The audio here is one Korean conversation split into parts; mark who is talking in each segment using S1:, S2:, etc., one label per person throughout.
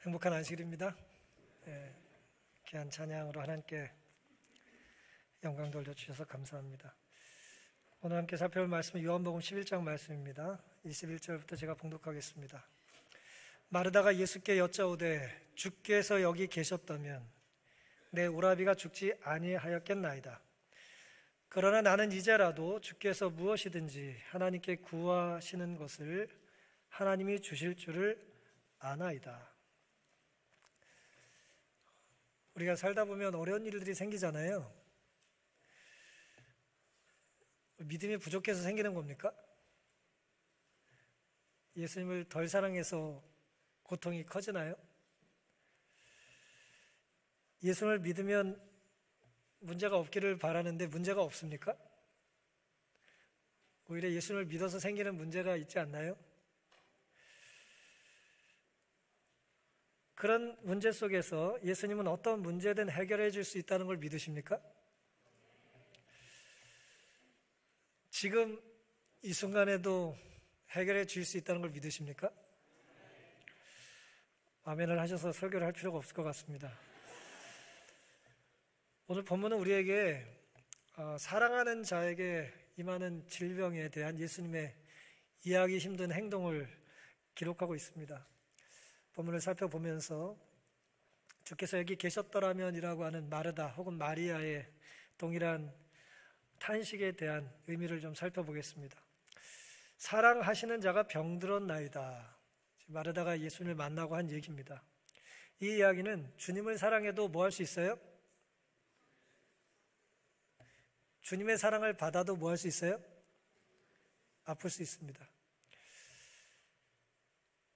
S1: 행복한 안식일입니다. 귀한 찬양으로 하나님께 영광 돌려주셔서 감사합니다. 오늘 함께 살펴볼 말씀은 요한복음 11장 말씀입니다. 21절부터 제가 봉독하겠습니다. 마르다가 예수께 여짜오되 주께서 여기 계셨다면 내 오라비가 죽지 아니하였겠나이다. 그러나 나는 이제라도 주께서 무엇이든지 하나님께 구하시는 것을 하나님이 주실 줄을 아나이다. 우리가 살다 보면 어려운 일들이 생기잖아요. 믿음이 부족해서 생기는 겁니까? 예수님을 덜 사랑해서 고통이 커지나요? 예수님을 믿으면 문제가 없기를 바라는데 문제가 없습니까? 오히려 예수님을 믿어서 생기는 문제가 있지 않나요? 그런 문제 속에서 예수님은 어떤 문제든 해결해 줄 수 있다는 걸 믿으십니까? 지금 이 순간에도 해결해 줄 수 있다는 걸 믿으십니까? 아멘을 하셔서 설교를 할 필요가 없을 것 같습니다. 오늘 본문은 우리에게 사랑하는 자에게 임하는 질병에 대한 예수님의 이해하기 힘든 행동을 기록하고 있습니다. 본문을 살펴보면서 주께서 여기 계셨더라면이라고 하는 마르다 혹은 마리아의 동일한 탄식에 대한 의미를 좀 살펴보겠습니다. 사랑하시는 자가 병들었나이다. 마르다가 예수님을 만나고 한 얘기입니다. 이 이야기는 주님을 사랑해도 뭐 할 수 있어요? 주님의 사랑을 받아도 뭐 할 수 있어요? 아플 수 있습니다.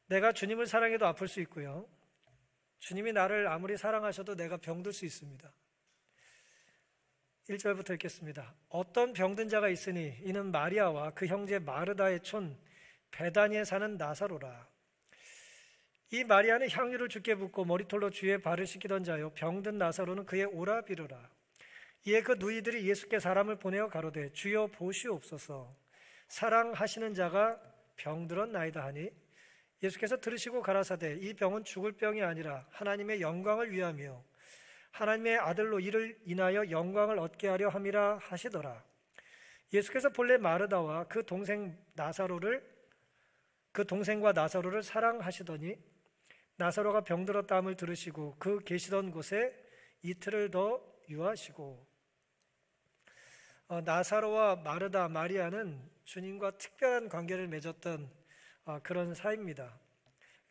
S1: 내가 주님을 사랑해도 아플 수 있고요. 주님이 나를 아무리 사랑하셔도 내가 병들 수 있습니다. 1절부터 읽겠습니다. 어떤 병든 자가 있으니 이는 마리아와 그 형제 마르다의 촌 베다니에 사는 나사로라. 이 마리아는 향유를 주께 붓고 머리털로 주의 발을 씻기던 자요 병든 나사로는 그의 오라비르라. 이에 그 누이들이 예수께 사람을 보내어 가로되 주여 보시옵소서 사랑하시는 자가 병들었나이다 하니 예수께서 들으시고 가라사대 이 병은 죽을 병이 아니라 하나님의 영광을 위하며 하나님의 아들로 이를 인하여 영광을 얻게 하려 함이라 하시더라. 예수께서 본래 마르다와 그 동생과 나사로를 사랑하시더니 나사로가 병들었다 함을 들으시고 그 계시던 곳에 이틀을 더 유하시고. 나사로와 마르다, 마리아는 주님과 특별한 관계를 맺었던 그런 사이입니다.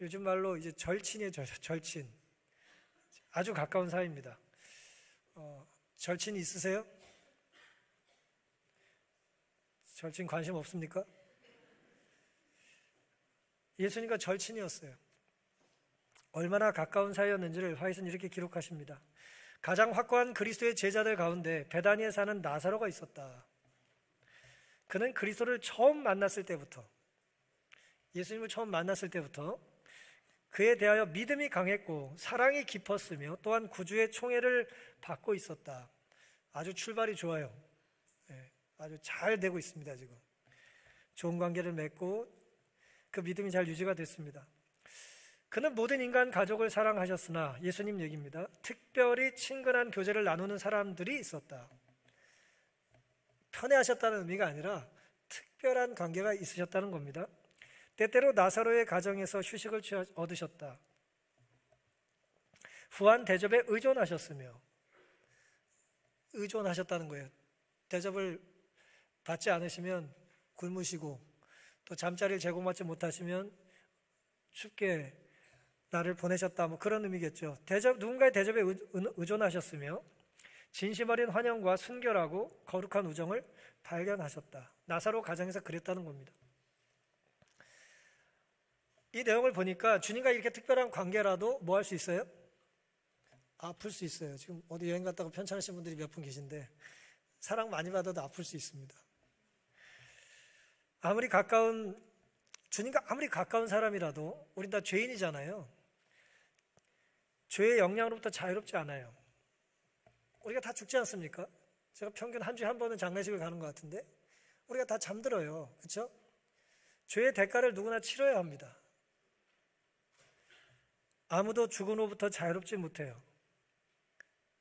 S1: 요즘 말로 이제 절친이죠, 절친. 아주 가까운 사이입니다. 절친 있으세요? 절친 관심 없습니까? 예수님과 절친이었어요. 얼마나 가까운 사이였는지를 화이트는 이렇게 기록하십니다. 가장 확고한 그리스도의 제자들 가운데 베다니에 사는 나사로가 있었다. 그는 그리스도를 처음 만났을 때부터, 예수님을 처음 만났을 때부터 그에 대하여 믿음이 강했고 사랑이 깊었으며 또한 구주의 총애를 받고 있었다. 아주 출발이 좋아요. 아주 잘 되고 있습니다. 지금 좋은 관계를 맺고 그 믿음이 잘 유지가 됐습니다. 그는 모든 인간 가족을 사랑하셨으나 예수님 얘기입니다. 특별히 친근한 교제를 나누는 사람들이 있었다. 편애하셨다는 의미가 아니라 특별한 관계가 있으셨다는 겁니다. 때때로 나사로의 가정에서 휴식을 얻으셨다. 후한 대접에 의존하셨다는 거예요. 대접을 받지 않으시면 굶으시고 또 잠자리를 제공받지 못하시면 춥게 나를 보내셨다, 뭐 그런 의미겠죠. 누군가의 대접에 의존하셨으며 진심 어린 환영과 순결하고 거룩한 우정을 발견하셨다. 나사로 가정에서 그랬다는 겁니다. 이 내용을 보니까 주님과 이렇게 특별한 관계라도 뭐 할 수 있어요? 아플 수 있어요. 지금 어디 여행 갔다고 편찮으신 분들이 몇 분 계신데 사랑 많이 받아도 아플 수 있습니다. 주님과 아무리 가까운 사람이라도 우린 다 죄인이잖아요. 죄의 영향으로부터 자유롭지 않아요. 우리가 다 죽지 않습니까? 제가 평균 한 주에 한 번은 장례식을 가는 것 같은데 우리가 다 잠들어요. 그렇죠? 죄의 대가를 누구나 치러야 합니다. 아무도 죽은 후부터 자유롭지 못해요.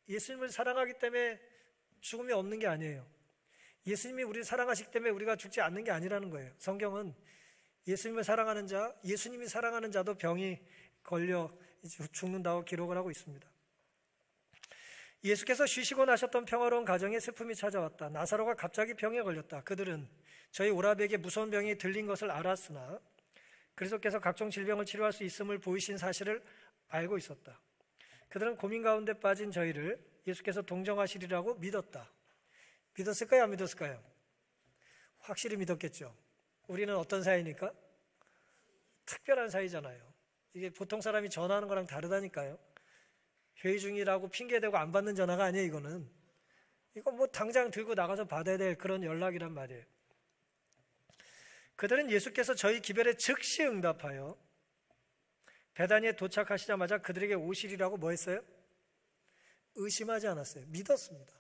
S1: 예수님을 사랑하기 때문에 죽음이 없는 게 아니에요. 예수님이 우리를 사랑하시기 때문에 우리가 죽지 않는 게 아니라는 거예요. 성경은 예수님을 사랑하는 자, 예수님이 사랑하는 자도 병이 걸려 죽는다고 기록을 하고 있습니다. 예수께서 쉬시고 나셨던 평화로운 가정에 슬픔이 찾아왔다. 나사로가 갑자기 병에 걸렸다. 그들은 저희 오라비에게 무서운 병이 들린 것을 알았으나 그리스도께서 각종 질병을 치료할 수 있음을 보이신 사실을 알고 있었다. 그들은 고민 가운데 빠진 저희를 예수께서 동정하시리라고 믿었다. 믿었을까요? 안 믿었을까요? 확실히 믿었겠죠. 우리는 어떤 사이니까? 특별한 사이잖아요. 이게 보통 사람이 전화하는 거랑 다르다니까요. 회의 중이라고 핑계대고 안 받는 전화가 아니에요. 이건 뭐 당장 들고 나가서 받아야 될 그런 연락이란 말이에요. 그들은 예수께서 저희 기별에 즉시 응답하여 베다니에 도착하시자마자 그들에게 오시리라고 뭐 했어요? 의심하지 않았어요. 믿었습니다.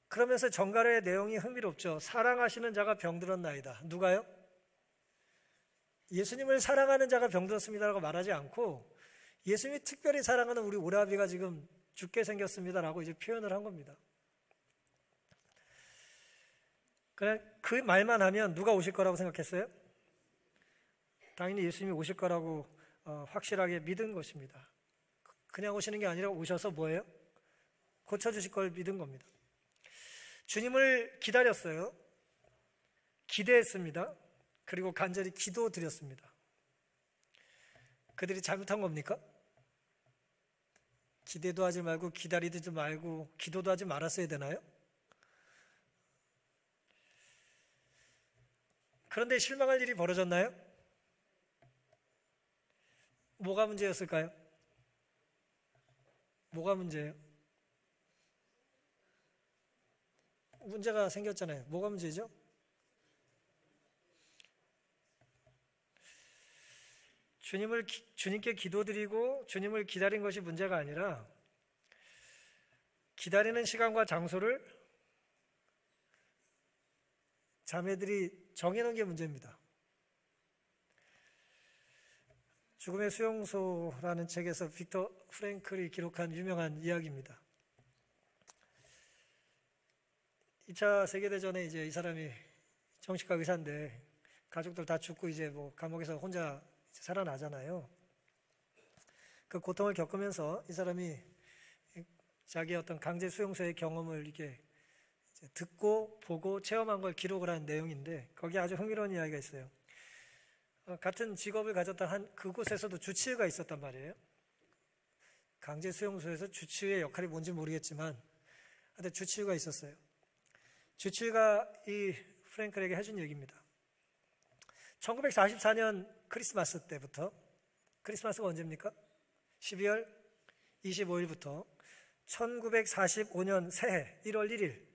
S1: 그러면서 정갈의 내용이 흥미롭죠. 사랑하시는 자가 병들었나이다. 누가요? 예수님을 사랑하는 자가 병들었습니다라고 말하지 않고 예수님이 특별히 사랑하는 우리 오라비가 지금 죽게 생겼습니다라고 이제 표현을 한 겁니다. 그냥 그 말만 하면 누가 오실 거라고 생각했어요? 당연히 예수님이 오실 거라고 확실하게 믿은 것입니다. 그냥 오시는 게 아니라 오셔서 뭐예요? 고쳐주실 걸 믿은 겁니다. 주님을 기다렸어요. 기대했습니다. 그리고 간절히 기도드렸습니다. 그들이 잘못한 겁니까? 기대도 하지 말고 기다리지도 말고 기도도 하지 말았어야 되나요? 그런데 실망할 일이 벌어졌나요? 뭐가 문제였을까요? 뭐가 문제예요? 문제가 생겼잖아요. 뭐가 문제죠? 주님께 기도드리고 주님을 기다린 것이 문제가 아니라 기다리는 시간과 장소를 자매들이 정해놓은 게 문제입니다. 죽음의 수용소라는 책에서 빅터 프랭클이 기록한 유명한 이야기입니다. 2차 세계대전에 이제 이 사람이 정신과 의사인데 가족들 다 죽고 이제 뭐 감옥에서 혼자 살아나잖아요. 그 고통을 겪으면서 이 사람이 자기의 어떤 강제 수용소의 경험을 이렇게 듣고 보고 체험한 걸 기록을 한 내용인데 거기에 아주 흥미로운 이야기가 있어요. 같은 직업을 가졌던 한 그곳에서도 주치의가 있었단 말이에요. 강제 수용소에서 주치의의 역할이 뭔지 모르겠지만 근데 주치의가 있었어요. 주치의가 이 프랭클에게 해준 얘기입니다. 1944년 크리스마스 때부터, 크리스마스가 언제입니까? 12월 25일부터 1945년 새해 1월 1일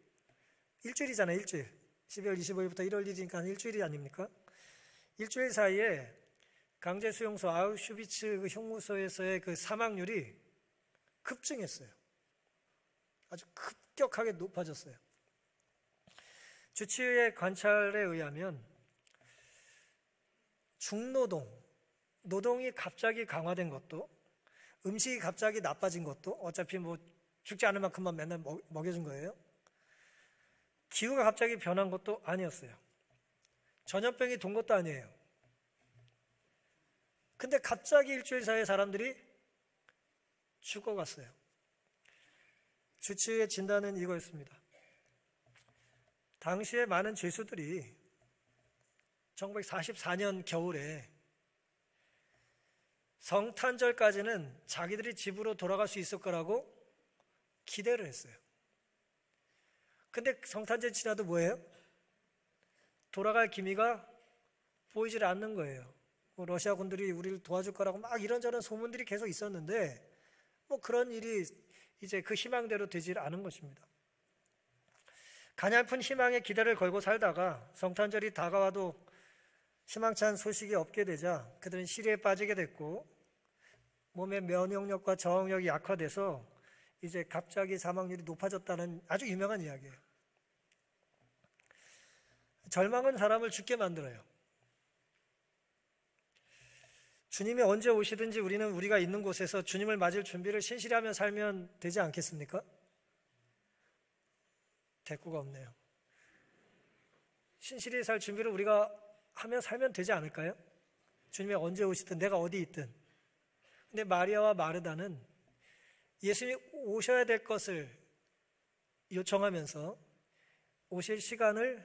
S1: 일주일이잖아요. 일주일. 12월 25일부터 1월 1일이니까 일주일이 아닙니까? 일주일 사이에 강제 수용소 아우슈비츠 그 형무소에서의 그 사망률이 급증했어요. 아주 급격하게 높아졌어요. 주치의의 관찰에 의하면 중노동, 노동이 갑자기 강화된 것도, 음식이 갑자기 나빠진 것도, 어차피 뭐 죽지 않을 만큼만 맨날 먹여준 거예요. 기후가 갑자기 변한 것도 아니었어요. 전염병이 돈 것도 아니에요. 근데 갑자기 일주일 사이에 사람들이 죽어갔어요. 주치의의 진단은 이거였습니다. 당시에 많은 죄수들이 1944년 겨울에 성탄절까지는 자기들이 집으로 돌아갈 수 있을 거라고 기대를 했어요. 근데 성탄절 지나도 뭐예요? 돌아갈 기미가 보이질 않는 거예요. 뭐 러시아 군들이 우리를 도와줄 거라고 막 이런저런 소문들이 계속 있었는데 뭐 그런 일이 이제 그 희망대로 되질 않은 것입니다. 가냘픈 희망의 기대를 걸고 살다가 성탄절이 다가와도 희망찬 소식이 없게 되자 그들은 시리에 빠지게 됐고 몸의 면역력과 저항력이 약화돼서 이제 갑자기 사망률이 높아졌다는 아주 유명한 이야기예요. 절망은 사람을 죽게 만들어요. 주님이 언제 오시든지 우리는 우리가 있는 곳에서 주님을 맞을 준비를 신실히 하며 살면 되지 않겠습니까? 대꾸가 없네요. 신실히 살 준비를 우리가 하며 살면 되지 않을까요? 주님이 언제 오시든 내가 어디 있든. 근데 마리아와 마르다는 예수님이 오셔야 될 것을 요청하면서 오실 시간을,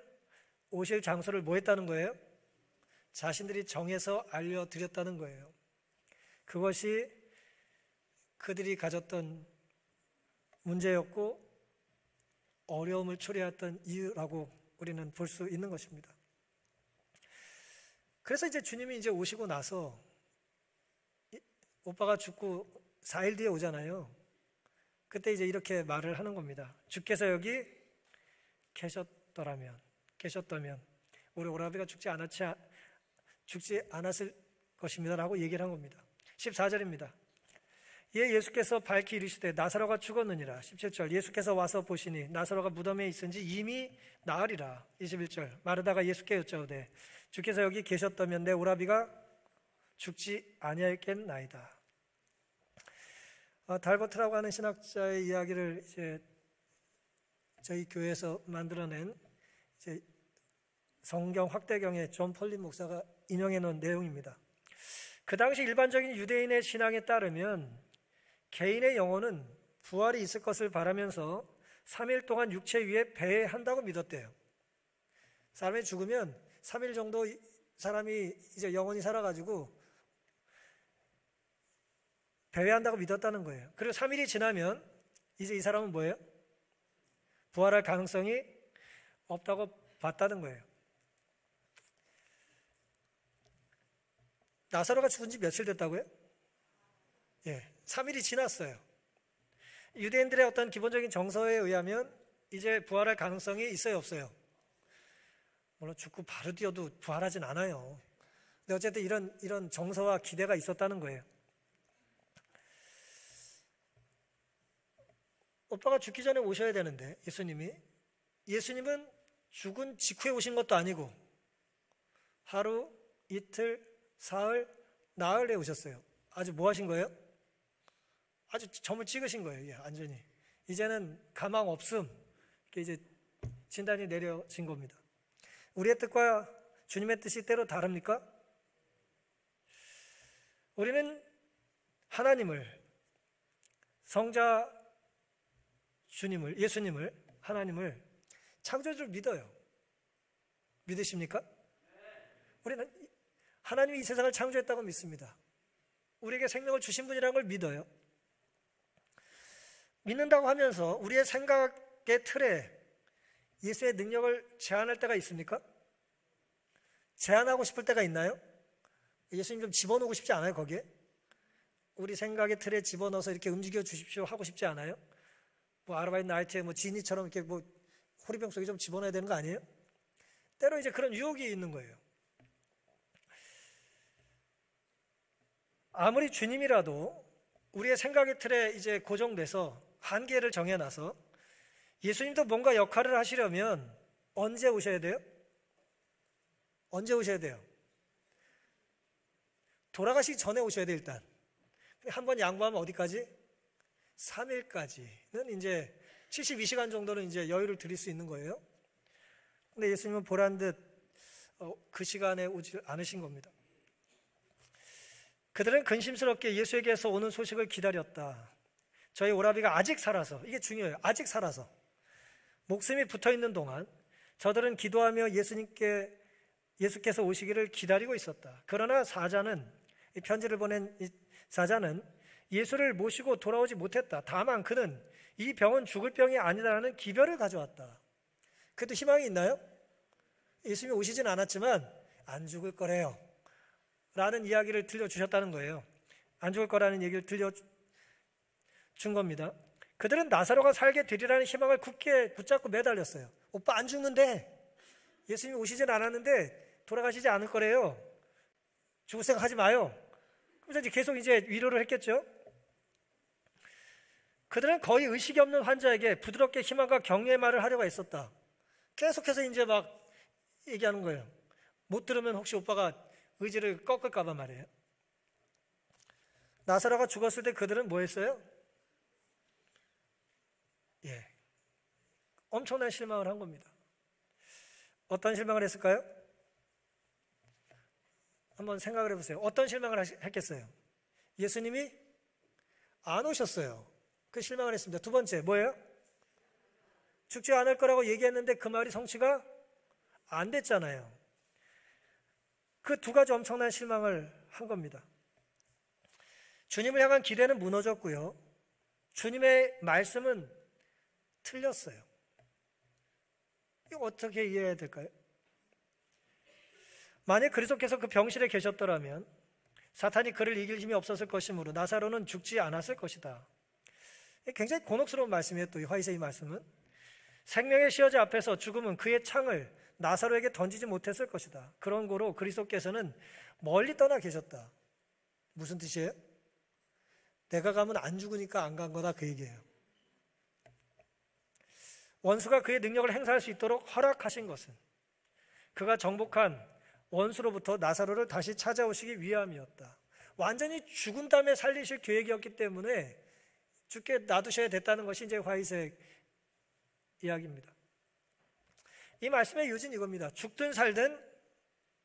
S1: 오실 장소를 뭐 했다는 거예요? 자신들이 정해서 알려드렸다는 거예요. 그것이 그들이 가졌던 문제였고 어려움을 초래했던 이유라고 우리는 볼 수 있는 것입니다. 그래서 이제 주님이 이제 오시고 나서 오빠가 죽고 4일 뒤에 오잖아요. 그때 이제 이렇게 말을 하는 겁니다. 주께서 여기 계셨다면 우리 오라비가 죽지 않았을 것입니다 라고 얘기를 한 겁니다. 14절입니다. 예수께서 밝히 이르시되 나사로가 죽었느니라. 17절 예수께서 와서 보시니 나사로가 무덤에 있은지 이미 나으리라. 21절 마르다가 예수께 여짜오되 주께서 여기 계셨다면 내 오라비가 죽지 아니하였겠나이다. 달버트라고 하는 신학자의 이야기를 이제 저희 교회에서 만들어낸 이제 성경 확대경의 존 폴린 목사가 인용해 놓은 내용입니다. 그 당시 일반적인 유대인의 신앙에 따르면 개인의 영혼은 부활이 있을 것을 바라면서 3일 동안 육체 위에 배회한다고 믿었대요. 사람이 죽으면 3일 정도 사람이 이제 영혼이 살아가지고 배회한다고 믿었다는 거예요. 그리고 3일이 지나면 이제 이 사람은 뭐예요? 부활할 가능성이 없다고 봤다는 거예요. 나사로가 죽은 지 며칠 됐다고요? 3일이 지났어요. 유대인들의 어떤 기본적인 정서에 의하면 이제 부활할 가능성이 있어요, 없어요? 물론 죽고 바로 뛰어도 부활하진 않아요. 근데 어쨌든 이런 정서와 기대가 있었다는 거예요. 오빠가 죽기 전에 오셔야 되는데 예수님은 죽은 직후에 오신 것도 아니고 하루, 이틀, 사흘, 나흘에 오셨어요. 아주 뭐 하신 거예요? 아주 점을 찍으신 거예요. 완전히 이제는 가망 없음, 이렇게 이제 진단이 내려진 겁니다. 우리의 뜻과 주님의 뜻이 때로 다릅니까? 우리는 하나님을, 성자 주님을, 예수님을, 하나님을 창조주를 믿어요. 믿으십니까? 우리는 하나님이 이 세상을 창조했다고 믿습니다. 우리에게 생명을 주신 분이라는 걸 믿어요. 믿는다고 하면서 우리의 생각의 틀에 예수의 능력을 제한할 때가 있습니까? 제한하고 싶을 때가 있나요? 예수님 좀 집어넣고 싶지 않아요, 거기에? 우리 생각의 틀에 집어넣어서 이렇게 움직여 주십시오 하고 싶지 않아요? 뭐 아르바이트 나이트에 뭐 지니처럼 이렇게 뭐 호리병 속에 좀 집어넣어야 되는 거 아니에요? 때로 이제 그런 유혹이 있는 거예요. 아무리 주님이라도 우리의 생각의 틀에 이제 고정돼서 한계를 정해놔서 예수님도 뭔가 역할을 하시려면 언제 오셔야 돼요? 언제 오셔야 돼요? 돌아가시기 전에 오셔야 돼요, 일단. 한 번 양보하면 어디까지? 3일까지는 이제 72시간 정도는 이제 여유를 드릴 수 있는 거예요. 근데 예수님은 보란 듯 그 시간에 오지 않으신 겁니다. 그들은 근심스럽게 예수에게서 오는 소식을 기다렸다. 저희 오라비가 아직 살아서, 이게 중요해요. 아직 살아서 목숨이 붙어있는 동안 저들은 기도하며 예수께서 오시기를 기다리고 있었다. 그러나 이 편지를 보낸 사자는 예수를 모시고 돌아오지 못했다. 다만 그는 이 병은 죽을 병이 아니다라는 기별을 가져왔다. 그래도 희망이 있나요? 예수님이 오시진 않았지만 안 죽을 거래요 라는 이야기를 들려주셨다는 거예요. 안 죽을 거라는 얘기를 들려준 겁니다. 그들은 나사로가 살게 되리라는 희망을 굳게 붙잡고 매달렸어요. 오빠 안 죽는데, 예수님이 오시진 않았는데 돌아가시지 않을 거래요. 죽을 생각 하지 마요. 그래서 이제 계속 이제 위로를 했겠죠. 그들은 거의 의식이 없는 환자에게 부드럽게 희망과 격려의 말을 하려고 했었다. 계속해서 이제 막 얘기하는 거예요. 못 들으면 혹시 오빠가 의지를 꺾을까 봐 말이에요. 나사로가 죽었을 때 그들은 뭐 했어요? 엄청난 실망을 한 겁니다. 어떤 실망을 했을까요? 한번 생각을 해보세요. 어떤 실망을 했겠어요? 예수님이 안 오셨어요. 그 실망을 했습니다. 두 번째, 뭐예요? 죽지 않을 거라고 얘기했는데 그 말이 성취가 안 됐잖아요. 그 두 가지 엄청난 실망을 한 겁니다. 주님을 향한 기대는 무너졌고요. 주님의 말씀은 틀렸어요. 이거 어떻게 이해해야 될까요? 만약 그리스도께서 그 병실에 계셨더라면 사탄이 그를 이길 힘이 없었을 것이므로 나사로는 죽지 않았을 것이다. 굉장히 곤혹스러운 말씀이에요. 또 이 화이세 이 말씀은 생명의 시여자 앞에서 죽음은 그의 창을 나사로에게 던지지 못했을 것이다. 그런 거로 그리스도께서는 멀리 떠나 계셨다. 무슨 뜻이에요? 내가 가면 안 죽으니까 안 간 거다, 그 얘기예요. 원수가 그의 능력을 행사할 수 있도록 허락하신 것은 그가 정복한 원수로부터 나사로를 다시 찾아오시기 위함이었다. 완전히 죽은 다음에 살리실 계획이었기 때문에 죽게 놔두셔야 됐다는 것이 이제 화이색 이야기입니다. 이 말씀의 요지는 이겁니다. 죽든 살든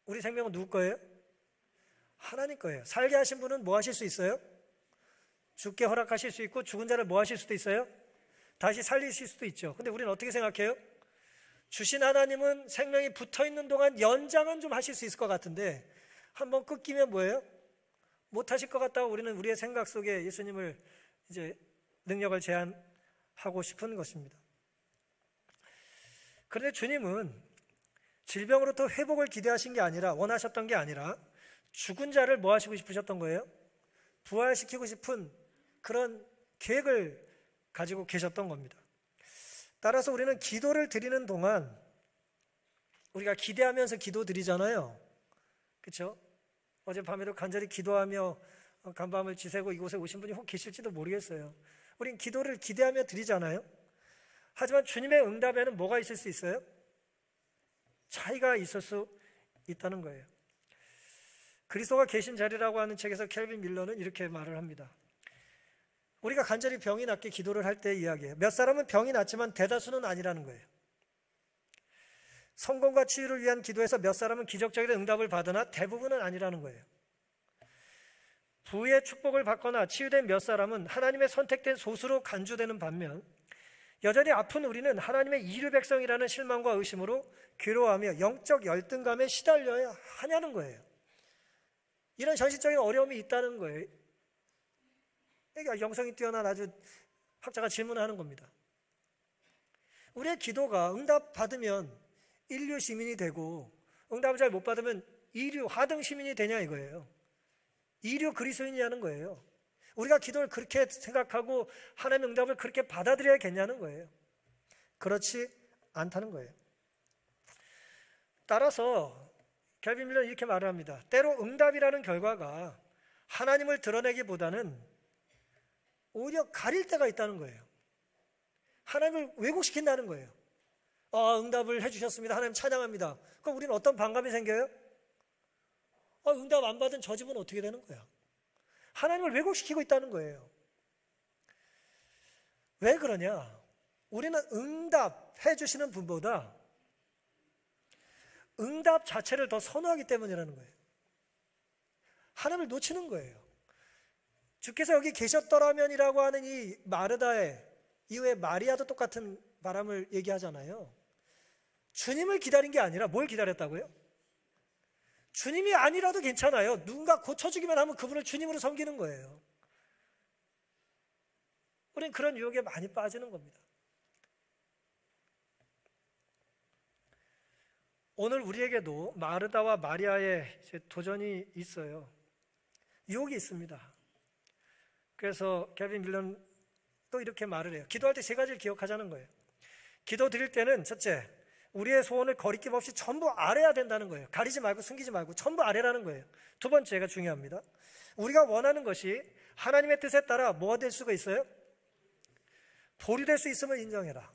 S1: 우리 생명은 누구 거예요? 하나님 거예요. 살게 하신 분은 뭐 하실 수 있어요? 죽게 허락하실 수 있고, 죽은 자를 뭐 하실 수도 있어요? 다시 살리실 수도 있죠. 근데 우리는 어떻게 생각해요? 주신 하나님은 생명이 붙어있는 동안 연장은 좀 하실 수 있을 것 같은데 한번 끊기면 뭐예요? 못 하실 것 같다고 우리는 우리의 생각 속에 예수님을 이제 능력을 제한하고 싶은 것입니다. 그런데 주님은 질병으로부터 회복을 기대하신 게 아니라, 원하셨던 게 아니라 죽은 자를 뭐 하시고 싶으셨던 거예요? 부활시키고 싶은 그런 계획을 가지고 계셨던 겁니다. 따라서 우리는 기도를 드리는 동안 우리가 기대하면서 기도 드리잖아요. 그렇죠? 어젯밤에도 간절히 기도하며 간밤을 지새고 이곳에 오신 분이 혹 계실지도 모르겠어요. 우린 기도를 기대하며 드리잖아요. 하지만 주님의 응답에는 뭐가 있을 수 있어요? 차이가 있을 수 있다는 거예요. 그리스도가 계신 자리라고 하는 책에서 켈빈 밀러는 이렇게 말을 합니다. 우리가 간절히 병이 낫게 기도를 할 때 이야기해요. 몇 사람은 병이 낫지만 대다수는 아니라는 거예요. 성공과 치유를 위한 기도에서 몇 사람은 기적적인 응답을 받으나 대부분은 아니라는 거예요. 부의 축복을 받거나 치유된 몇 사람은 하나님의 선택된 소수로 간주되는 반면 여전히 아픈 우리는 하나님의 이류 백성이라는 실망과 의심으로 괴로워하며 영적 열등감에 시달려야 하냐는 거예요. 이런 현실적인 어려움이 있다는 거예요. 그러니까 영성이 뛰어난 아주 학자가 질문하는 겁니다. 우리의 기도가 응답받으면 인류 시민이 되고 응답을 잘 못 받으면 이류 하등 시민이 되냐 이거예요. 이류 그리스도인이냐는 거예요. 우리가 기도를 그렇게 생각하고 하나님의 응답을 그렇게 받아들여야겠냐는 거예요. 그렇지 않다는 거예요. 따라서 켈빈 밀러는 이렇게 말을 합니다. 때로 응답이라는 결과가 하나님을 드러내기보다는 오히려 가릴 때가 있다는 거예요. 하나님을 왜곡시킨다는 거예요. 응답을 해주셨습니다. 하나님 찬양합니다. 그럼 우리는 어떤 반감이 생겨요? 응답 안 받은 저 집은 어떻게 되는 거야? 하나님을 왜곡시키고 있다는 거예요. 왜 그러냐? 우리는 응답해 주시는 분보다 응답 자체를 더 선호하기 때문이라는 거예요. 하나님을 놓치는 거예요. 주께서 여기 계셨더라면이라고 하는 이 마르다의 이후에 마리아도 똑같은 바람을 얘기하잖아요. 주님을 기다린 게 아니라 뭘 기다렸다고요? 주님이 아니라도 괜찮아요. 누군가 고쳐주기만 하면 그분을 주님으로 섬기는 거예요. 우린 그런 유혹에 많이 빠지는 겁니다. 오늘 우리에게도 마르다와 마리아의 도전이 있어요. 유혹이 있습니다. 그래서 켈빈 밀러는 또 이렇게 말을 해요. 기도할 때 세 가지를 기억하자는 거예요. 기도 드릴 때는 첫째, 우리의 소원을 거리낌 없이 전부 아뢰야 된다는 거예요. 가리지 말고 숨기지 말고 전부 아뢰라는 거예요. 두 번째가 중요합니다. 우리가 원하는 것이 하나님의 뜻에 따라 뭐가 될 수가 있어요? 보류될 수 있음을 인정해라.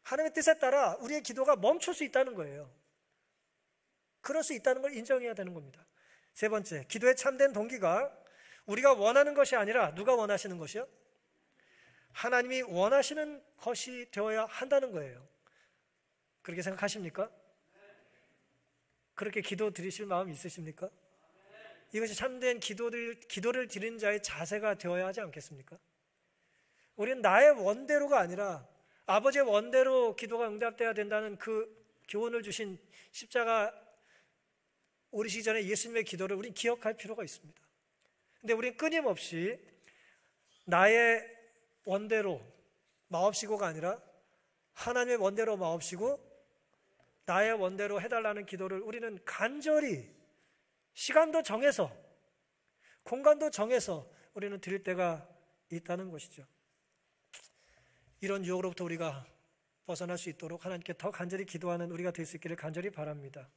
S1: 하나님의 뜻에 따라 우리의 기도가 멈출 수 있다는 거예요. 그럴 수 있다는 걸 인정해야 되는 겁니다. 세 번째, 기도의 참된 동기가 우리가 원하는 것이 아니라 누가 원하시는 것이요? 하나님이 원하시는 것이 되어야 한다는 거예요. 그렇게 생각하십니까? 그렇게 기도 드리실 마음 있으십니까? 이것이 참된 기도를 드리는 자의 자세가 되어야 하지 않겠습니까? 우리는 나의 원대로가 아니라 아버지의 원대로 기도가 응답되어야 된다는 그 교훈을 주신 십자가 오르시기 전에 예수님의 기도를 우리는 기억할 필요가 있습니다. 근데 우리는 끊임없이 나의 원대로 마옵시고가 아니라 하나님의 원대로 마옵시고 나의 원대로 해달라는 기도를 우리는 간절히 시간도 정해서 공간도 정해서 우리는 드릴 때가 있다는 것이죠. 이런 유혹으로부터 우리가 벗어날 수 있도록 하나님께 더 간절히 기도하는 우리가 될 수 있기를 간절히 바랍니다.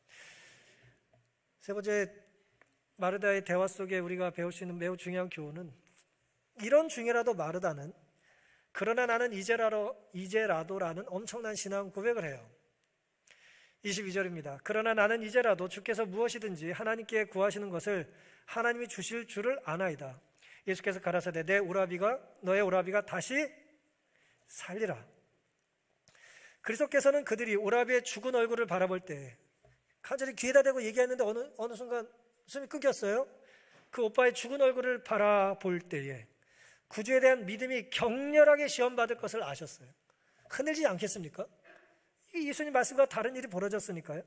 S1: 세 번째, 마르다의 대화 속에 우리가 배울 수 있는 매우 중요한 교훈은 이런 중에라도 마르다는 그러나 나는 이제라도라는 엄청난 신앙 고백을 해요. 22절입니다. 그러나 나는 이제라도 주께서 무엇이든지 하나님께 구하시는 것을 하나님이 주실 줄을 아나이다. 예수께서 가라사대 너의 오라비가 다시 살리라. 그리스도께서는 그들이 오라비의 죽은 얼굴을 바라볼 때 간절히 귀에다 대고 얘기했는데 어느 순간 숨이 끊겼어요. 그 오빠의 죽은 얼굴을 바라볼 때에 구주에 대한 믿음이 격렬하게 시험받을 것을 아셨어요. 흔들리지 않겠습니까? 예수님 말씀과 다른 일이 벌어졌으니까요.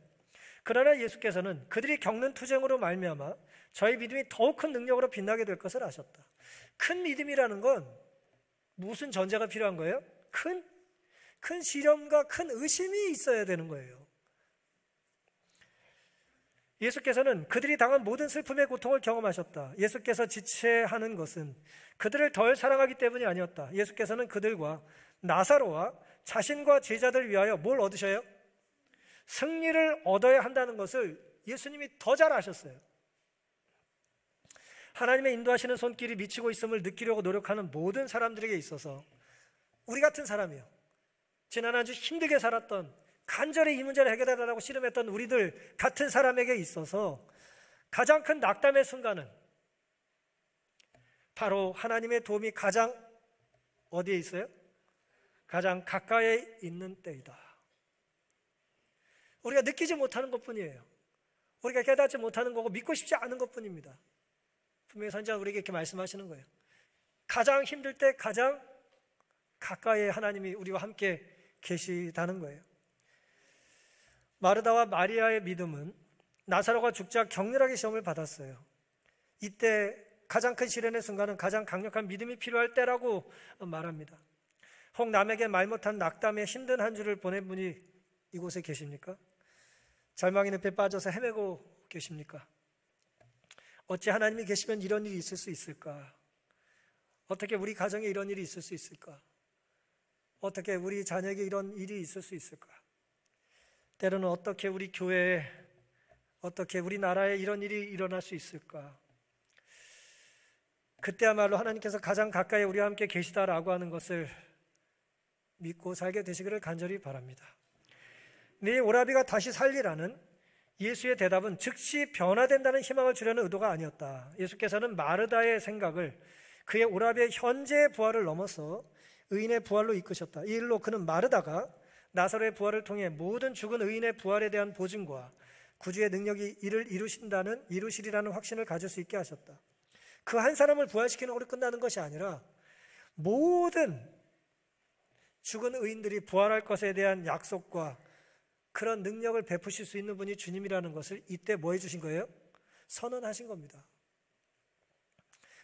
S1: 그러나 예수께서는 그들이 겪는 투쟁으로 말미암아 저희 믿음이 더욱 큰 능력으로 빛나게 될 것을 아셨다. 큰 믿음이라는 건 무슨 전제가 필요한 거예요? 큰 시련과 큰 의심이 있어야 되는 거예요. 예수께서는 그들이 당한 모든 슬픔의 고통을 경험하셨다. 예수께서 지체하는 것은 그들을 덜 사랑하기 때문이 아니었다. 예수께서는 그들과 나사로와 자신과 제자들 위하여 뭘 얻으셔요? 승리를 얻어야 한다는 것을 예수님이 더 잘 아셨어요. 하나님의 인도하시는 손길이 미치고 있음을 느끼려고 노력하는 모든 사람들에게 있어서 우리 같은 사람이요, 지난 한 주 힘들게 살았던, 간절히 이 문제를 해결하려고 씨름했던 우리들 같은 사람에게 있어서 가장 큰 낙담의 순간은 바로 하나님의 도움이 가장 어디에 있어요? 가장 가까이 있는 때이다. 우리가 느끼지 못하는 것뿐이에요. 우리가 깨닫지 못하는 거고 믿고 싶지 않은 것뿐입니다. 분명히 선지자가 우리에게 이렇게 말씀하시는 거예요. 가장 힘들 때 가장 가까이 하나님이 우리와 함께 계시다는 거예요. 마르다와 마리아의 믿음은 나사로가 죽자 격렬하게 시험을 받았어요. 이때 가장 큰 시련의 순간은 가장 강력한 믿음이 필요할 때라고 말합니다. 혹 남에게 말 못한 낙담에 힘든 한 주를 보낸 분이 이곳에 계십니까? 절망의 늪에 빠져서 헤매고 계십니까? 어찌 하나님이 계시면 이런 일이 있을 수 있을까? 어떻게 우리 가정에 이런 일이 있을 수 있을까? 어떻게 우리 자녀에게 이런 일이 있을 수 있을까? 때로는 어떻게 우리 교회에, 어떻게 우리나라에 이런 일이 일어날 수 있을까? 그때야말로 하나님께서 가장 가까이 우리와 함께 계시다라고 하는 것을 믿고 살게 되시기를 간절히 바랍니다. 네 오라비가 다시 살리라는 예수의 대답은 즉시 변화된다는 희망을 주려는 의도가 아니었다. 예수께서는 마르다의 생각을 그의 오라비의 현재의 부활을 넘어서 의인의 부활로 이끄셨다. 이 일로 그는 마르다가 나사로의 부활을 통해 모든 죽은 의인의 부활에 대한 보증과 구주의 능력이 이를 이루시리라는 확신을 가질 수 있게 하셨다. 그 한 사람을 부활시키는 것으로 끝나는 것이 아니라 모든 죽은 의인들이 부활할 것에 대한 약속과 그런 능력을 베푸실 수 있는 분이 주님이라는 것을 이때 뭐 해주신 거예요? 선언하신 겁니다.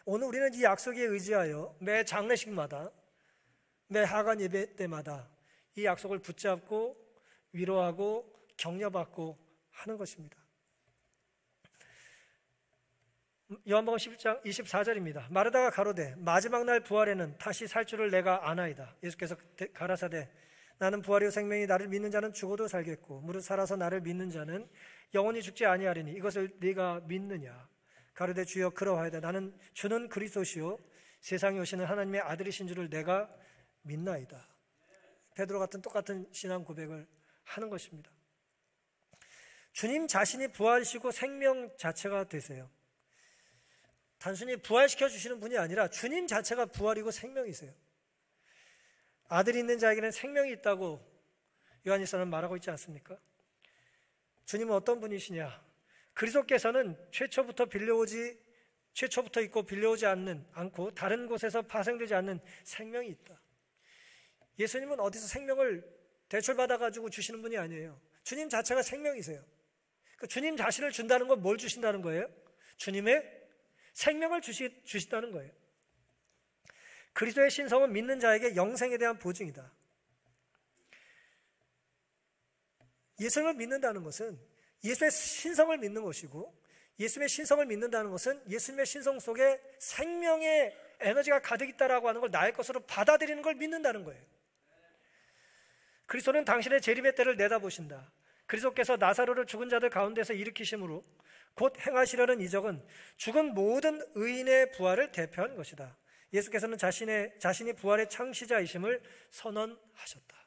S1: 오늘 우리는 이 약속에 의지하여 매 장례식마다, 매 하간 예배 때마다 이 약속을 붙잡고 위로하고 격려받고 하는 것입니다. 요한복음 11장 24절입니다. 마르다가 가로되 마지막 날 부활에는 다시 살 줄을 내가 아나이다. 예수께서 가라사대 나는 부활이요 생명이 나를 믿는 자는 죽어도 살겠고 무릇 살아서 나를 믿는 자는 영원히 죽지 아니하리니 이것을 네가 믿느냐? 가로되 주여 그러하이다. 나는 주는 그리스도시요 세상에 오시는 하나님의 아들이신 줄을 내가 믿나이다. 베드로 같은 똑같은 신앙 고백을 하는 것입니다. 주님 자신이 부활이시고 생명 자체가 되세요. 단순히 부활시켜 주시는 분이 아니라 주님 자체가 부활이고 생명이세요. 아들이 있는 자에게는 생명이 있다고 요한일서는 말하고 있지 않습니까? 주님은 어떤 분이시냐? 그리스도께서는 최초부터 있고 빌려오지 않고 다른 곳에서 파생되지 않는 생명이 있다. 예수님은 어디서 생명을 대출받아가지고 주시는 분이 아니에요. 주님 자체가 생명이세요. 그러니까 주님 자신을 준다는 건 뭘 주신다는 거예요? 주님의 생명을 주신다는 거예요. 그리스도의 신성은 믿는 자에게 영생에 대한 보증이다. 예수님을 믿는다는 것은 예수의 신성을 믿는 것이고, 예수님의 신성을 믿는다는 것은 예수님의 신성 속에 생명의 에너지가 가득 있다라고 하는 걸 나의 것으로 받아들이는 걸 믿는다는 거예요. 그리스도는 당신의 재림의 때를 내다보신다. 그리스도께서 나사로를 죽은 자들 가운데서 일으키심으로 곧 행하시려는 이적은 죽은 모든 의인의 부활을 대표한 것이다. 예수께서는 자신이 부활의 창시자이심을 선언하셨다.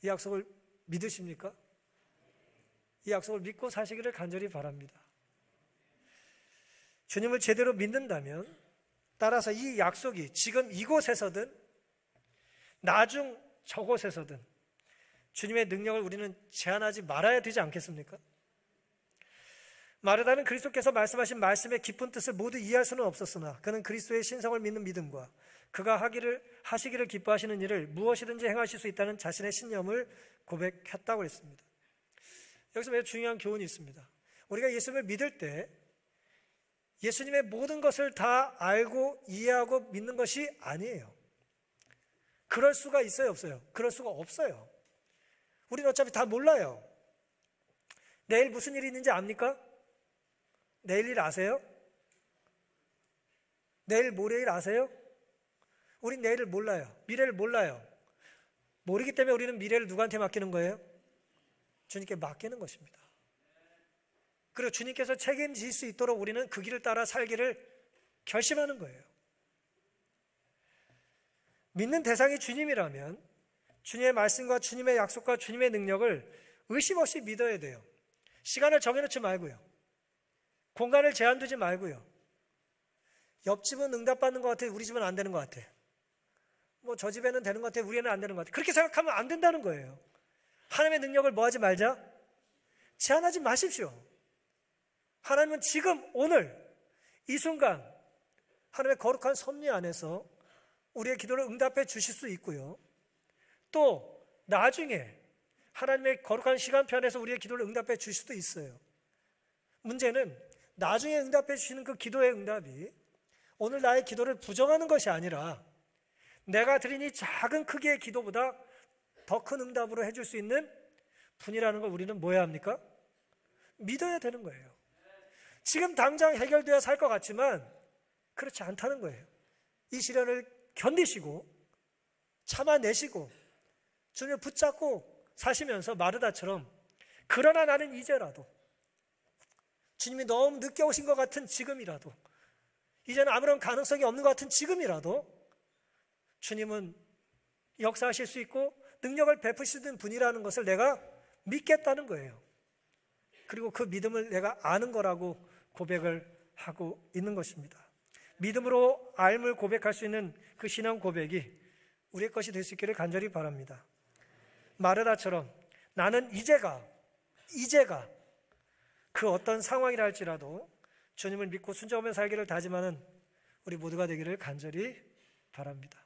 S1: 이 약속을 믿으십니까? 이 약속을 믿고 사시기를 간절히 바랍니다. 주님을 제대로 믿는다면 따라서 이 약속이 지금 이곳에서든 나중 저곳에서든 주님의 능력을 우리는 제한하지 말아야 되지 않겠습니까? 마르다는 그리스도께서 말씀하신 말씀의 깊은 뜻을 모두 이해할 수는 없었으나 그는 그리스도의 신성을 믿는 믿음과 그가 하시기를 기뻐하시는 일을 무엇이든지 행하실 수 있다는 자신의 신념을 고백했다고 했습니다. 여기서 매우 중요한 교훈이 있습니다. 우리가 예수님을 믿을 때 예수님의 모든 것을 다 알고 이해하고 믿는 것이 아니에요. 그럴 수가 있어요, 없어요? 그럴 수가 없어요. 우리는 어차피 다 몰라요. 내일 무슨 일이 있는지 압니까? 내일 일 아세요? 내일 모레일 아세요? 우린 내일을 몰라요. 미래를 몰라요. 모르기 때문에 우리는 미래를 누구한테 맡기는 거예요? 주님께 맡기는 것입니다. 그리고 주님께서 책임질 수 있도록 우리는 그 길을 따라 살기를 결심하는 거예요. 믿는 대상이 주님이라면 주님의 말씀과 주님의 약속과 주님의 능력을 의심 없이 믿어야 돼요. 시간을 정해놓지 말고요. 공간을 제한 두지 말고요. 옆집은 응답받는 것 같아, 우리 집은 안 되는 것 같아. 뭐 저 집에는 되는 것 같아, 우리는 안 되는 것 같아. 그렇게 생각하면 안 된다는 거예요. 하나님의 능력을 뭐 하지 말자? 제한하지 마십시오. 하나님은 지금 오늘 이 순간 하나님의 거룩한 섭리 안에서 우리의 기도를 응답해 주실 수 있고요. 또 나중에 하나님의 거룩한 시간편에서 우리의 기도를 응답해 주실 수도 있어요. 문제는 나중에 응답해 주시는 그 기도의 응답이 오늘 나의 기도를 부정하는 것이 아니라 내가 드린 이 작은 크기의 기도보다 더 큰 응답으로 해줄 수 있는 분이라는 걸 우리는 뭐 해야 합니까? 믿어야 되는 거예요. 지금 당장 해결되어 살 것 같지만 그렇지 않다는 거예요. 이 시련을 견디시고 참아내시고 주님을 붙잡고 사시면서 마르다처럼 그러나 나는 이제라도 주님이 너무 늦게 오신 것 같은 지금이라도 이제는 아무런 가능성이 없는 것 같은 지금이라도 주님은 역사하실 수 있고 능력을 베푸시는 분이라는 것을 내가 믿겠다는 거예요. 그리고 그 믿음을 내가 아는 거라고 고백을 하고 있는 것입니다. 믿음으로 알물 고백할 수 있는 그 신앙 고백이 우리의 것이 될 수 있기를 간절히 바랍니다. 마르다처럼 나는 이제가 그 어떤 상황이라 할지라도 주님을 믿고 순종하며 살기를 다짐하는 우리 모두가 되기를 간절히 바랍니다.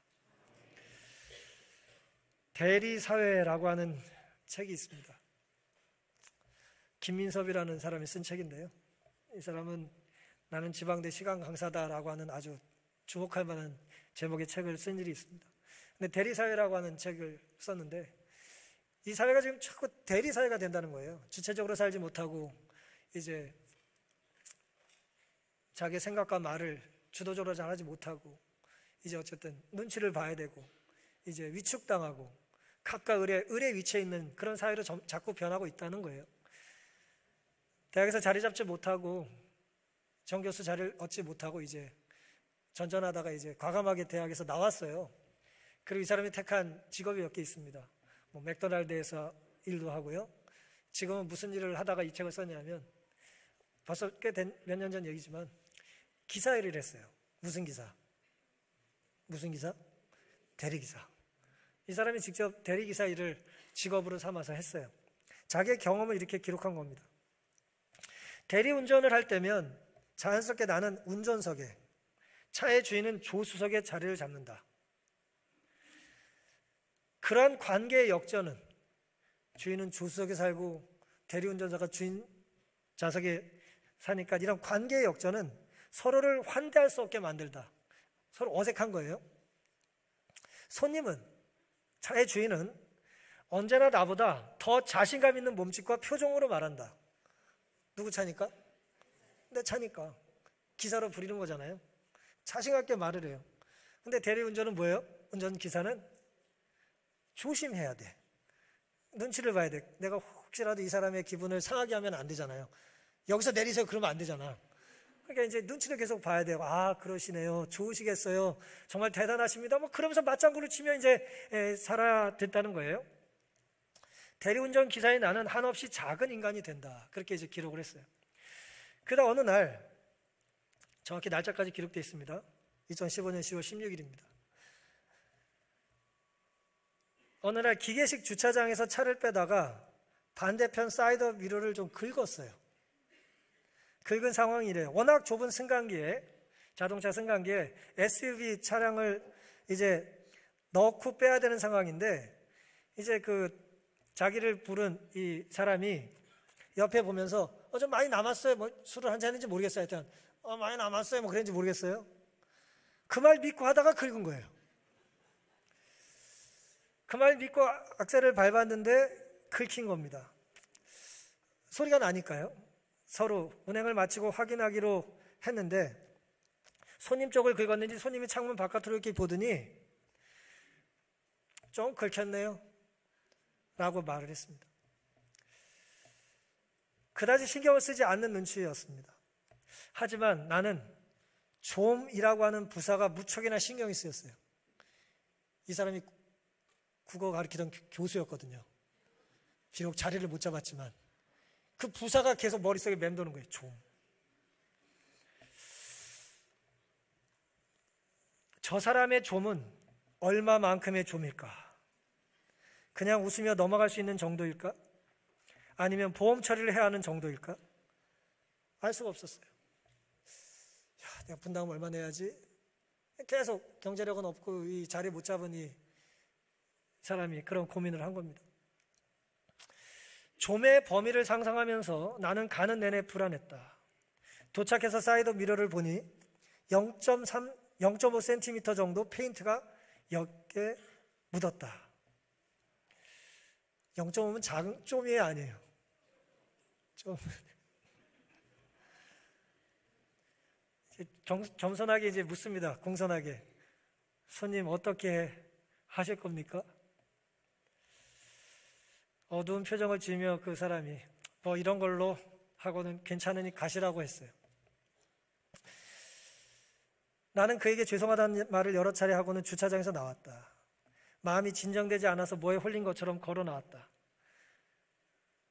S1: 대리사회라고 하는 책이 있습니다. 김민섭이라는 사람이 쓴 책인데요. 이 사람은 나는 지방대 시간 강사다라고 하는 아주 주목할 만한 제목의 책을 쓴 일이 있습니다. 근데 대리사회라고 하는 책을 썼는데 이 사회가 지금 자꾸 대리사회가 된다는 거예요. 주체적으로 살지 못하고 이제 자기 생각과 말을 주도적으로 잘하지 못하고 이제 어쨌든 눈치를 봐야 되고 이제 위축당하고 각각 을의 위치에 있는 그런 사회로 자꾸 변하고 있다는 거예요. 대학에서 자리 잡지 못하고 정교수 자리를 얻지 못하고 이제 전전하다가 이제 과감하게 대학에서 나왔어요. 그리고 이 사람이 택한 직업이 몇 개 있습니다. 뭐 맥도날드에서 일도 하고요. 지금은 무슨 일을 하다가 이 책을 썼냐면 벌써 꽤 몇 년 전 얘기지만 기사 일을 했어요. 무슨 기사? 무슨 기사? 대리기사. 이 사람이 직접 대리기사 일을 직업으로 삼아서 했어요. 자기의 경험을 이렇게 기록한 겁니다. 대리운전을 할 때면 자연스럽게 나는 운전석에, 차의 주인은 조수석에 자리를 잡는다. 그러한 관계의 역전은 주인은 조수석에 살고 대리운전사가 주인 좌석에 사니까 이런 관계의 역전은 서로를 환대할 수 없게 만들다. 서로 어색한 거예요. 손님은, 차의 주인은 언제나 나보다 더 자신감 있는 몸짓과 표정으로 말한다. 누구 차니까? 내 차니까. 기사로 부리는 거잖아요. 자신감 있게 말을 해요. 근데 대리운전은 뭐예요? 운전기사는 조심해야 돼. 눈치를 봐야 돼. 내가 혹시라도 이 사람의 기분을 상하게 하면 안 되잖아요. 여기서 내리세요 그러면 안 되잖아. 그러니까 이제 눈치를 계속 봐야 돼요. 아, 그러시네요. 좋으시겠어요. 정말 대단하십니다. 뭐 그러면서 맞장구를 치면 이제 살아야 됐다는 거예요. 대리운전 기사인 나는 한없이 작은 인간이 된다. 그렇게 이제 기록을 했어요. 그러다 어느 날, 정확히 날짜까지 기록되어 있습니다. 2015년 10월 16일입니다. 어느 날 기계식 주차장에서 차를 빼다가 반대편 사이드 미러를 좀 긁었어요. 긁은 상황이래요. 워낙 좁은 승강기에, 자동차 승강기에 SUV 차량을 이제 넣고 빼야 되는 상황인데, 이제 자기를 부른 이 사람이 옆에 보면서 좀 많이 남았어요. 뭐 술을 한잔 했는지 모르겠어요. 하여튼 많이 남았어요. 뭐 그랬는지 모르겠어요. 그 말 믿고 하다가 긁은 거예요. 그 말 믿고 악셀을 밟았는데 긁힌 겁니다. 소리가 나니까요. 서로 운행을 마치고 확인하기로 했는데 손님 쪽을 긁었는지 손님이 창문 바깥으로 이렇게 보더니 좀 긁혔네요 라고 말을 했습니다. 그다지 신경을 쓰지 않는 눈치였습니다. 하지만 나는 좀이라고 하는 부사가 무척이나 신경이 쓰였어요. 이 사람이 국어 가르치던 교수였거든요. 비록 자리를 못 잡았지만 그 부사가 계속 머릿속에 맴도는 거예요. 좀. 저 사람의 좀은 얼마만큼의 좀일까? 그냥 웃으며 넘어갈 수 있는 정도일까? 아니면 보험 처리를 해야 하는 정도일까? 알 수가 없었어요. 내가 분담금 얼마 내야지? 계속 경제력은 없고 이 자리 못 잡은 이 사람이 그런 고민을 한 겁니다. 좀의 범위를 상상하면서 나는 가는 내내 불안했다. 도착해서 사이드 미러를 보니 0.5cm 정도 페인트가 옅게 묻었다. 0.5면 작은 좀이 아니에요. 좀 겸손하게 이제 묻습니다. 공손하게. 손님 어떻게 하실 겁니까? 어두운 표정을 지으며 그 사람이 뭐 이런 걸로 하고는 괜찮으니 가시라고 했어요. 나는 그에게 죄송하다는 말을 여러 차례 하고는 주차장에서 나왔다. 마음이 진정되지 않아서 뭐에 홀린 것처럼 걸어 나왔다.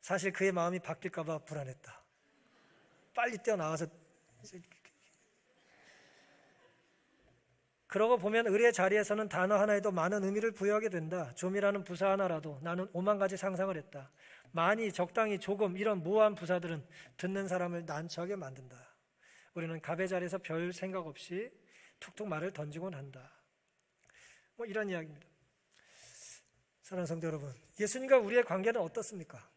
S1: 사실 그의 마음이 바뀔까 봐 불안했다. 빨리 뛰어나와서 그러고 보면 의뢰의 자리에서는 단어 하나에도 많은 의미를 부여하게 된다. 좀이라는 부사 하나라도 나는 5만 가지 상상을 했다. 많이, 적당히, 조금 이런 모호한 부사들은 듣는 사람을 난처하게 만든다. 우리는 갑의 자리에서 별 생각 없이 툭툭 말을 던지곤 한다. 뭐 이런 이야기입니다. 사랑하는 성도 여러분, 예수님과 우리의 관계는 어떻습니까?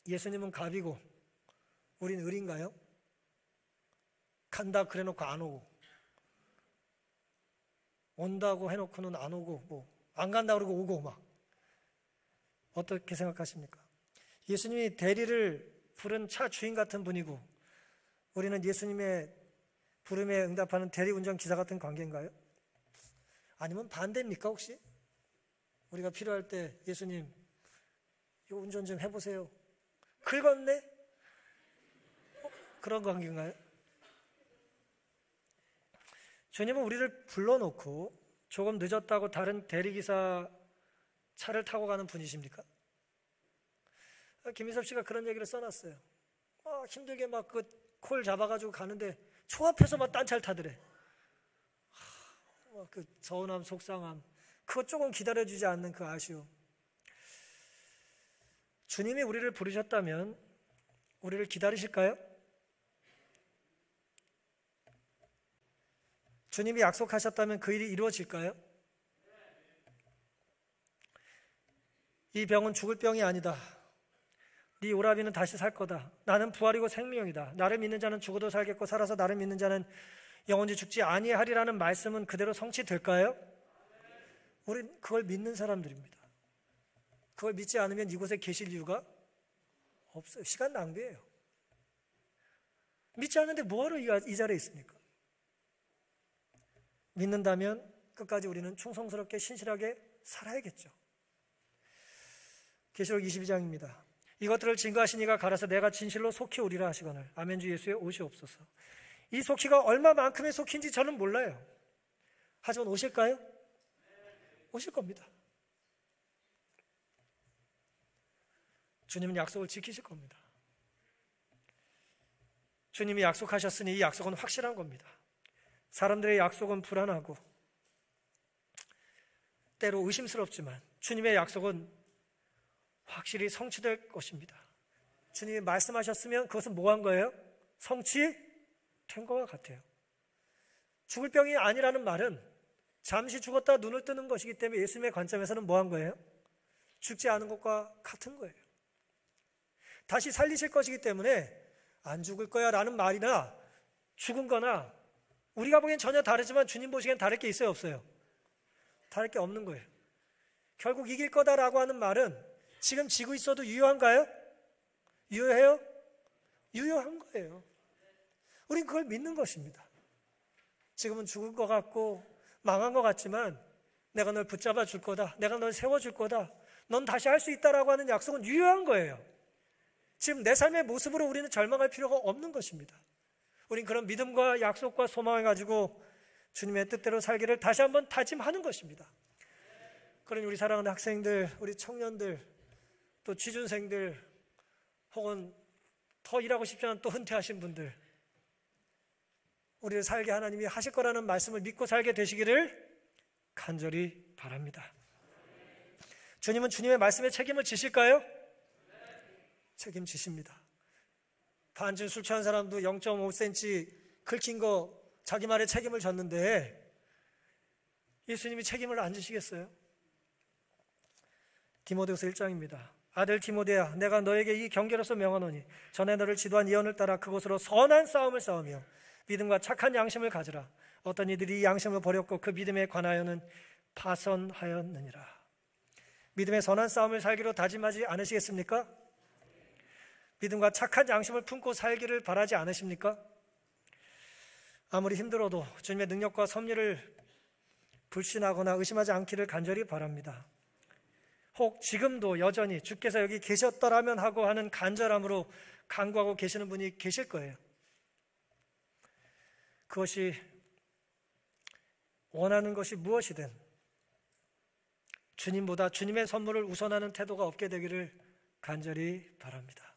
S1: 예수님은 갑이고 우린 을인가요? 간다 그래놓고 안 오고, 온다고 해놓고는 안 오고, 뭐 안 간다 그러고 오고, 막 어떻게 생각하십니까? 예수님이 대리를 부른 차 주인 같은 분이고 우리는 예수님의 부름에 응답하는 대리운전 기사 같은 관계인가요? 아니면 반대입니까 혹시? 우리가 필요할 때 예수님 이거 운전 좀 해보세요. 긁었네? 그런 관계인가요? 주님은 우리를 불러놓고 조금 늦었다고 다른 대리기사 차를 타고 가는 분이십니까? 김희섭 씨가 그런 얘기를 써놨어요. 힘들게 막 그 콜 잡아가지고 가는데 초 앞에서 막 딴찰 타더래. 그 서운함, 속상함, 그것 조금 기다려주지 않는 그 아쉬움. 주님이 우리를 부르셨다면 우리를 기다리실까요? 주님이 약속하셨다면 그 일이 이루어질까요? 이 병은 죽을 병이 아니다. 네 오라비는 다시 살 거다. 나는 부활이고 생명이다. 나를 믿는 자는 죽어도 살겠고 살아서 나를 믿는 자는 영원히 죽지 아니하리라는 말씀은 그대로 성취될까요? 우린 그걸 믿는 사람들입니다. 그걸 믿지 않으면 이곳에 계실 이유가 없어요. 시간 낭비예요. 믿지 않는데 뭐하러 이 자리에 있습니까? 믿는다면 끝까지 우리는 충성스럽게 신실하게 살아야겠죠. 계시록 22장입니다. 이것들을 증거하신 이가 가라사 내가 진실로 속히 오리라 하시거늘 아멘 주 예수의 오시옵소서. 이 속히가 얼마만큼의 속히인지 저는 몰라요. 하지만 오실까요? 오실 겁니다. 주님은 약속을 지키실 겁니다. 주님이 약속하셨으니 이 약속은 확실한 겁니다. 사람들의 약속은 불안하고 때로 의심스럽지만 주님의 약속은 확실히 성취될 것입니다. 주님이 말씀하셨으면 그것은 뭐 한 거예요? 성취된 것과 같아요. 죽을 병이 아니라는 말은 잠시 죽었다 눈을 뜨는 것이기 때문에 예수님의 관점에서는 뭐 한 거예요? 죽지 않은 것과 같은 거예요. 다시 살리실 것이기 때문에 안 죽을 거야 라는 말이나 죽은 거나 우리가 보기엔 전혀 다르지만 주님 보시기엔 다를 게 있어요, 없어요? 다를 게 없는 거예요. 결국 이길 거다라고 하는 말은 지금 지고 있어도 유효한가요? 유효해요? 유효한 거예요. 우린 그걸 믿는 것입니다. 지금은 죽을 것 같고 망한 것 같지만 내가 널 붙잡아 줄 거다. 내가 널 세워줄 거다. 넌 다시 할 수 있다라고 하는 약속은 유효한 거예요. 지금 내 삶의 모습으로 우리는 절망할 필요가 없는 것입니다. 우린 그런 믿음과 약속과 소망을 가지고 주님의 뜻대로 살기를 다시 한번 다짐하는 것입니다. 그러니 우리 사랑하는 학생들, 우리 청년들, 또 취준생들, 혹은 더 일하고 싶지 않은 또 은퇴하신 분들, 우리를 살게 하나님이 하실 거라는 말씀을 믿고 살게 되시기를 간절히 바랍니다. 주님은 주님의 말씀에 책임을 지실까요? 책임지십니다. 반쯤 술 취한 사람도 0.5cm 긁힌 거 자기 말에 책임을 졌는데 예수님이 책임을 안 지시겠어요? 디모데후서 1장입니다. 아들 디모데야, 내가 너에게 이 경계로서 명하노니 전에 너를 지도한 예언을 따라 그곳으로 선한 싸움을 싸우며 믿음과 착한 양심을 가지라. 어떤 이들이 이 양심을 버렸고 그 믿음에 관하여는 파선하였느니라. 믿음의 선한 싸움을 살기로 다짐하지 않으시겠습니까? 믿음과 착한 양심을 품고 살기를 바라지 않으십니까? 아무리 힘들어도 주님의 능력과 섭리를 불신하거나 의심하지 않기를 간절히 바랍니다. 혹 지금도 여전히 주께서 여기 계셨더라면 하고 하는 간절함으로 간구하고 계시는 분이 계실 거예요. 그것이 원하는 것이 무엇이든 주님보다 주님의 선물을 우선하는 태도가 없게 되기를 간절히 바랍니다.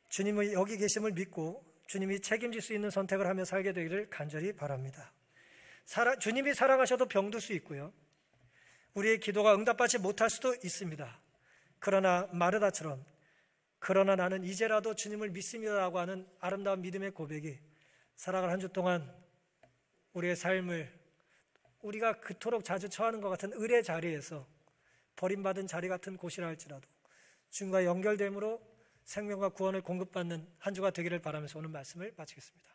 S1: 주님의 여기 계심을 믿고 주님이 책임질 수 있는 선택을 하며 살게 되기를 간절히 바랍니다. 주님이 사랑하셔도 병들 수 있고요. 우리의 기도가 응답받지 못할 수도 있습니다. 그러나 마르다처럼 그러나 나는 이제라도 주님을 믿습니다라고 하는 아름다운 믿음의 고백이 살아갈 한 주 동안 우리의 삶을 우리가 그토록 자주 처하는 것 같은 을의 자리에서 버림받은 자리 같은 곳이라 할지라도 주님과 연결됨으로 생명과 구원을 공급받는 한 주가 되기를 바라면서 오늘 말씀을 마치겠습니다.